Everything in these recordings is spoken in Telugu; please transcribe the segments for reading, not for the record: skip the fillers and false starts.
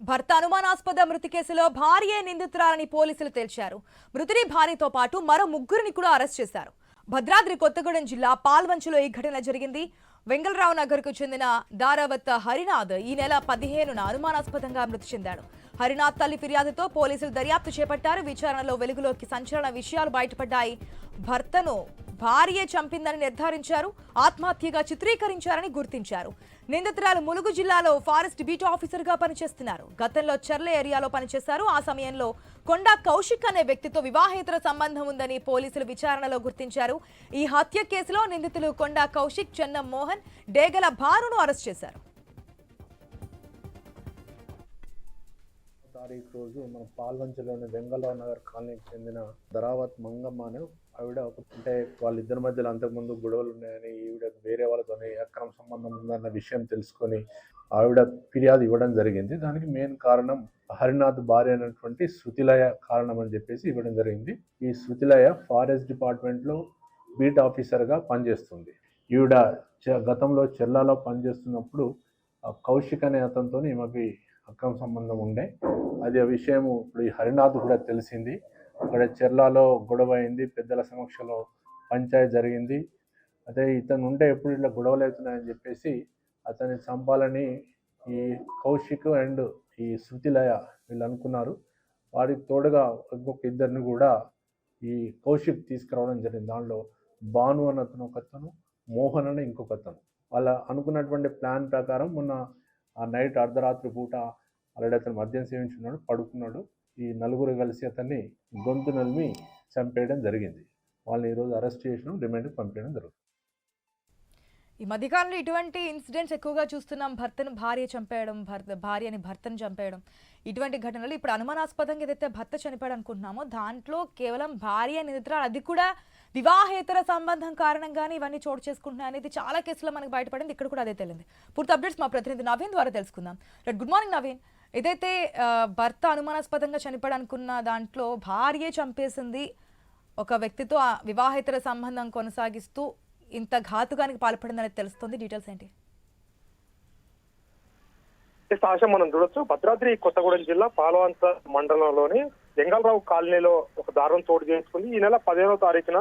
భర్త అనుమానాస్పద మృతి కేసులో భార్యే నిందితురాలని పోలీసులు తేల్చారు. మృతుడి భార్యతో పాటు మరో ముగ్గురిని కూడా అరెస్ట్ చేశారు. భద్రాద్రి కొత్తగూడెం జిల్లా పాల్వంచలో ఈ ఘటన జరిగింది. వెంగళరావు నగర్ కు చెందిన దారావత్ హరినాథ్ ఈ నెల 15న అనుమానాస్పదంగా మృతి చెందాడు. హరినాథ్ తల్లి ఫిర్యాదుతో పోలీసులు దర్యాప్తు చేపట్టారు. విచారణలో వెలుగులోకి సంచలన విషయాలు బయటపడ్డాయి. భర్తను భార్యే చంపిందని నిర్ధారించారు. ఆత్మహత్యగా చిత్రీకరించారని గుర్తించారు. నిందితురాలు ములుగు జిల్లాలో ఫారెస్ట్ బీట్ ఆఫీసర్ గా పనిచేస్తున్నారు. గతంలో చర్ల ఏరియాలో పనిచేశారు. ఆ సమయంలో కొండా కౌశిక్ అనే వ్యక్తితో వివాహేతర సంబంధం ఉందని పోలీసులు విచారణలో గుర్తించారు. ఈ హత్య కేసులో నిందితులు కొండా కౌశిక్, చెన్నం మోహన్, డేగల భానును అరెస్ట్ చేశారు. తారీఖు రోజు మన పాల్వంచలోని వెంగళరావు నగర్ కాలనీకి చెందిన దరావత్ మంగమ్మ అనే ఆవిడ అంటే వాళ్ళిద్దరి మధ్యలో అంతకుముందు గొడవలు ఉన్నాయని, ఈవిడ వేరే వాళ్ళతోనే అక్రమ సంబంధం ఉందన్న విషయం తెలుసుకొని ఆవిడ ఫిర్యాదు ఇవ్వడం జరిగింది. దానికి మెయిన్ కారణం హరినాథ్ భార్య అయినటువంటి శృతిలయ కారణం అని చెప్పేసి ఇవ్వడం జరిగింది. ఈ శృతిలయ ఫారెస్ట్ డిపార్ట్మెంట్లో బీట్ ఆఫీసర్గా పనిచేస్తుంది. ఈవిడ గతంలో చెర్లలో పనిచేస్తున్నప్పుడు కౌశిక్ అనే అతనితో ఈమెకి అక్రమ సంబంధం ఉండే. అది ఆ విషయం ఇప్పుడు ఈ హరినాథ్ కూడా తెలిసింది. అక్కడ చెర్లలో గొడవ అయింది, పెద్దల సమక్షంలో పంచాయతీ జరిగింది. అదే ఇతను ఉంటే ఎప్పుడు ఇట్లా గొడవలు అవుతున్నాయని చెప్పేసి అతన్ని చంపాలని ఈ కౌశిక్ అండ్ ఈ శృతిలయ వీళ్ళు అనుకున్నారు. వారికి తోడుగా ఇంకొక ఇద్దరిని కూడా ఈ కౌశిక్ తీసుకురావడం జరిగింది. దానిలో భాను అన్న అతను ఒకతను, మోహన్ అనే ఇంకొక అతను. వాళ్ళ అనుకున్నటువంటి ప్లాన్ ప్రకారం మొన్న ఆ నైట్ అర్ధరాత్రి పూట ఆల్రెడీ అతను మద్యం సేవించున్నాడు, పడుకున్నాడు. ఈ నలుగురు కలిసి అతన్ని గొంతు నలిమి చంపేయడం జరిగింది. వాళ్ళని ఈరోజు అరెస్ట్ చేసిన రిమాండ్కి పంపించడం జరుగుతుంది. ఈ మధ్యకాలంలో ఇటువంటి ఇన్సిడెంట్స్ ఎక్కువగా చూస్తున్నాం. భర్తను భార్య చంపేయడం, భార్యని భర్తను చంపేయడం, ఇటువంటి ఘటనలు. ఇప్పుడు అనుమానాస్పదంగా ఏదైతే భర్త చనిపోయాడు అనుకుంటున్నామో దాంట్లో కేవలం భార్య నిందితురాలు, అది కూడా వివాహేతర సంబంధం కారణంగానే ఇవన్నీ చోటు చేసుకుంటున్నాయి అనేది చాలా కేసులో మనకు బయటపడింది. ఇక్కడ కూడా అదే తెలిసింది. పూర్తి అప్డేట్స్ మా ప్రతినిధి నవీన్ ద్వారా తెలుసుకుందాం. Good morning Naveen. ఏదైతే భర్త అనుమానాస్పదంగా చనిపోయాడు అనుకున్న దాంట్లో భార్యే చంపేసింది, ఒక వ్యక్తితో వివాహేతర సంబంధం కొనసాగిస్తూ ఇంత ఘాతుకానికి పాల్పడిందని తెలుస్తుంది. డీటెయిల్స్ ఏంటి? సాక్ష్యం మనం చూడొచ్చు. భద్రాద్రి కొత్తగూడెం జిల్లా పాల్వంచ మండలంలోని వెంగళరావు కాలనీలో ఒక దారుణం చోటు చేసుకుంది. ఈ నెల 15వ తారీఖున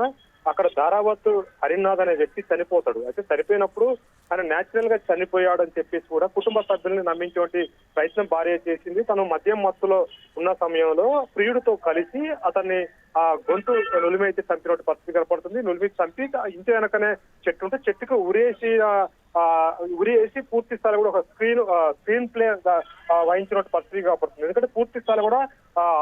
అక్కడ దారావత్ హరినాథ్ అనే వ్యక్తి చనిపోతాడు. అయితే చనిపోయినప్పుడు ఆయన న్యాచురల్ గా చనిపోయాడు అని చెప్పేసి కూడా కుటుంబ సభ్యుల్ని నమ్మించేటువంటి ప్రయత్నం భార్య చేసింది. తను మద్యం మత్తులో ఉన్న సమయంలో ప్రియుడితో కలిసి అతన్ని ఆ గొంతు నులిమైతే చంపినట్టు పరిస్థితి కనపడుతుంది. నులిమి చంపి ఇంటి వెనకనే చెట్టు ఉంటే చెట్టుకు ఉరేసి పూర్తి స్థాయి కూడా ఒక స్క్రీన్ ప్లే వహించినట్టు పరిస్థితి కనపడుతుంది. ఎందుకంటే పూర్తి స్థాయి కూడా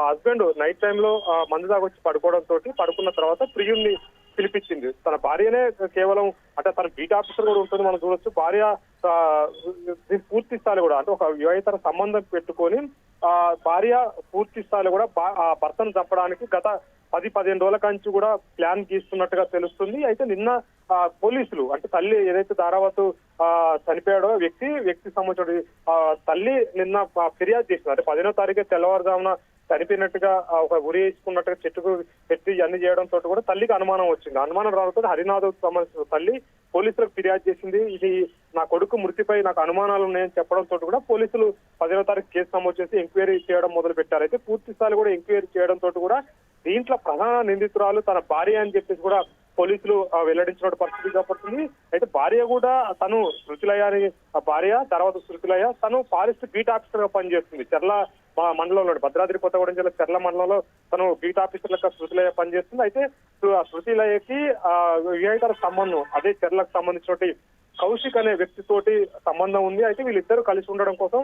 హస్బెండ్ నైట్ టైంలో మందు దాగొచ్చి పడుకోవడంతో పడుకున్న తర్వాత ప్రియుడిని పిలిపించింది. తన భార్యనే కేవలం అంటే తన బీట్ ఆఫీసర్ కూడా ఉంటుంది మనం చూడొచ్చు. భార్య పూర్తి స్థాయి కూడా అంటే ఒక వివాహేతర సంబంధం పెట్టుకొని భార్య పూర్తి స్థాయిలో కూడా భర్తను చంపడానికి గత 10-15 రోజుల కంచి కూడా ప్లాన్ గీస్తున్నట్టుగా తెలుస్తుంది. అయితే నిన్న పోలీసులు అంటే తల్లి ఏదైతే దారావత్ చనిపోయాడో వ్యక్తి సంబంధించిన తల్లి నిన్న ఫిర్యాదు చేసింది. అంటే 15వ తారీఖు తెల్లవారుజామున చనిపోయినట్టుగా ఒక ఉరి వేసుకున్నట్టుగా చెట్టుకు పెట్టి అన్ని చేయడంతో కూడా తల్లికి అనుమానం వచ్చింది. అనుమానం రావడంతో హరినాథ్ సంబంధించిన తల్లి పోలీసులకు ఫిర్యాదు చేసింది. ఇది నా కొడుకు మృతిపై నాకు అనుమానాలు ఉన్నాయని చెప్పడంతో కూడా పోలీసులు 15వ తారీఖు కేసు నమోదు చేసి ఎంక్వైరీ చేయడం మొదలు పెట్టారు. అయితే పూర్తి స్థాయిలో కూడా ఎంక్వైరీ చేయడంతో కూడా దీంట్లో ప్రధాన నిందితురాలు తన భార్య అని చెప్పేసి కూడా పోలీసులు వెల్లడించిన పరిస్థితి కనపడుతుంది. అయితే భార్య కూడా తను శృతిలయ అని భార్య తర్వాత శృతిలయ తను ఫారెస్ట్ బీట్ ఆఫీసర్ గా పనిచేస్తుంది. చెర్ల మండలంలో భద్రాద్రి కొత్తగూడెం జిల్లా చెర్ల మండలంలో తను బీట్ ఆఫీసర్ లెక్క శృతిలయ పనిచేస్తుంది. అయితే శృతిలయకి వివాహితర సంబంధం అదే చెర్లకు సంబంధించిన కౌశిక్ అనే వ్యక్తితోటి సంబంధం ఉంది. అయితే వీళ్ళిద్దరూ కలిసి ఉండడం కోసం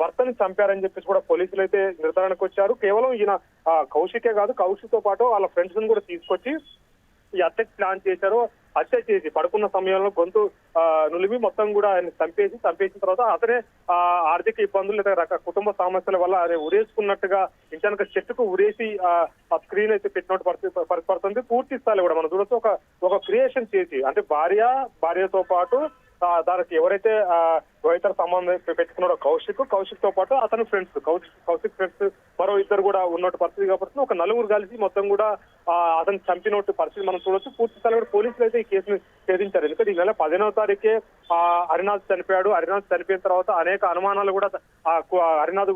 భర్తని చంపారని చెప్పేసి కూడా పోలీసులు అయితే నిర్ధారణకు వచ్చారు. కేవలం ఈయన కౌశికే కాదు, కౌశిక్ తో పాటు వాళ్ళ ఫ్రెండ్స్ ని కూడా తీసుకొచ్చి ఈ హత్యకి ప్లాన్ చేశారు. హత్య చేసి పడుకున్న సమయంలో గొంతు నులిమి మొత్తం కూడా ఆయన చంపేసిన తర్వాత అతనే ఆర్థిక ఇబ్బందులు లేదా కుటుంబ సమస్యల వల్ల అదే ఉరేసుకున్నట్టుగా ఇంటానికి చెట్టుకు ఉరేసి ఆ స్క్రీన్ అయితే పెట్టినట్టు పరిస్థితి పూర్తి స్థాయిలో కూడా మనం చూడొచ్చు. ఒక క్రియేషన్ చేసి అంటే భార్యతో పాటు దానికి ఎవరైతే ఇతర సంబంధం పెట్టుకున్నాడు కౌశిక్ తో పాటు అతని ఫ్రెండ్స్ కౌశిక్ ఫ్రెండ్స్ మరో ఇద్దరు కూడా ఉన్నట్టు పరిస్థితి కాబట్టి ఒక నలుగురు కలిసి మొత్తం కూడా అతను చంపినట్టు పరిస్థితి మనం చూడొచ్చు. పూర్తి స్థాయిలో కూడా పోలీసులు అయితే ఈ కేసును ఛేదించారు. ఎందుకంటే ఈ నెల 15వ తారీఖే హరినాథ్ చనిపోయాడు. హరినాథ్ చనిపోయిన తర్వాత అనేక అనుమానాలు కూడా హరినాథ్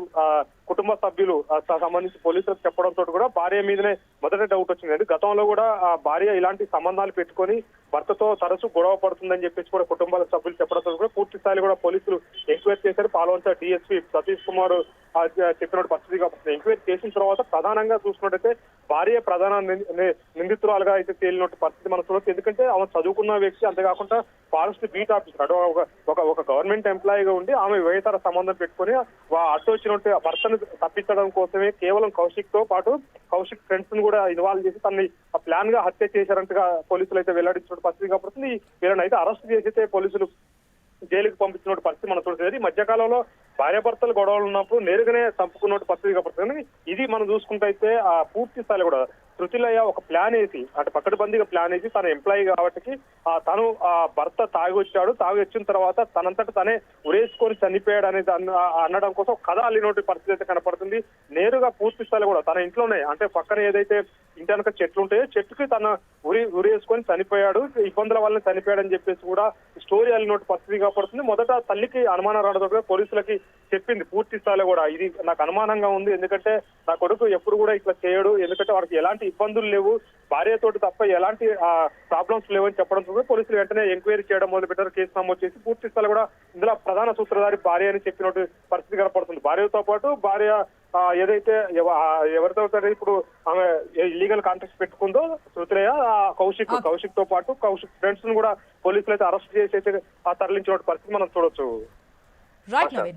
కుటుంబ సభ్యులు సంబంధించి పోలీసులకు చెప్పడంతో కూడా భార్య మీదనే మొదట డౌట్ వచ్చింది. గతంలో కూడా భార్య ఇలాంటి సంబంధాలు పెట్టుకొని భర్తతో తరచూ గొడవ పడుతుందని చెప్పేసి కూడా కుటుంబాల సభ్యులు చెప్పడంతో కూడా పూర్తి స్థాయిలో కూడా పోలీసులు ఎంక్వైరీ చేశారు. పాల్వంచ డిఎస్పీ సతీష్ కుమార్ చెప్పినట్టు పరిస్థితి కాబట్టి ఎంక్వైరీ చేసిన తర్వాత ప్రధానంగా చూసినట్టయితే భార్య ప్రధాన నిందితురాలుగా అయితే తేలినట్టు పరిస్థితి మనం చూడొచ్చు. ఎందుకంటే ఆమె చదువుకున్న వ్యక్తి, అంతేకాకుండా ఫారెస్ట్ బీట్ ఆఫీసర్ అటు ఒక గవర్నమెంట్ ఎంప్లాయీగా ఉండి ఆమె వేతర సంబంధం పెట్టుకుని అడ్డు వచ్చినట్టు భర్తను తప్పించడం కోసమే కేవలం కౌశిక్ తో పాటు కౌశిక్ ఫ్రెండ్స్ ను కూడా ఇన్వాల్వ్ చేసి తనని ప్లాన్ గా హత్య చేశారంటగా పోలీసులు అయితే వెల్లడించిన పరిస్థితి కాబట్టి వీళ్ళని అయితే అరెస్ట్ చేసి పోలీసులు జైలుకి పంపించిన పరిస్థితి మనం చూడలేదు. ఈ మధ్యకాలంలో భార్యాభర్తలు గొడవలు ఉన్నప్పుడు నేరుగానే చంపుకున్న పరిస్థితి కాబట్టి ఇది మనం చూసుకుంటే అయితే పూర్తి స్థాయిలో కూడా శృతిలయ్య ఒక ప్లాన్ వేసి అంటే పకడ్బందీగా ప్లాన్ వేసి తన ఎంప్లాయీ కాబట్టి తను భర్త తాగి వచ్చిన తర్వాత తనంతట తనే ఉరేసుకొని చనిపోయాడు అనేది అనడం కోసం కథ అల్లినోటి పరిస్థితి అయితే కనపడుతుంది. నేరుగా పూర్తి స్థాయిలో కూడా తన ఇంట్లోనే అంటే పక్కన ఏదైతే ఇంటి వెనక చెట్లు ఉంటాయో చెట్టుకి తన ఉరేసుకొని చనిపోయాడు, ఇబ్బందుల వల్ల చనిపోయాడని చెప్పేసి కూడా స్టోరీ అల్లినోటి పరిస్థితి కనపడుతుంది. మొదట తల్లికి అనుమానం రావడంతో పోలీసులకి చెప్పింది పూర్తి స్థాయిలో కూడా ఇది నాకు అనుమానంగా ఉంది, ఎందుకంటే నా కొడుకు ఎప్పుడు కూడా ఇట్లా చేయడు, ఎందుకంటే వాడికి ఎలాంటి ఇబ్బందులు లేవు, భార్యతోటి తప్ప ఎలాంటి ప్రాబ్లమ్స్ లేవని చెప్పడంతో పోలీసులు వెంటనే ఎంక్వైరీ చేయడం మొదలుపెట్టారు. కేసు నమోదు చేసి పూర్తి స్థాయిలో కూడా ఇందులో ప్రధాన సూత్రధారి భార్య అని చెప్పినట్టు పరిస్థితి కనపడుతుంది. భార్యతో పాటు భార్య ఏదైతే ఎవరితో ఇప్పుడు ఆమె ఇల్లీగల్ కాంటాక్ట్స్ పెట్టుకుందో శృతిలయ్య కౌశిక్ తో పాటు కౌశిక్ ఫ్రెండ్స్ ను కూడా పోలీసులు అయితే అరెస్ట్ చేసి అయితే తరలించిన పరిస్థితి మనం చూడొచ్చు. రైట్ నవీన్.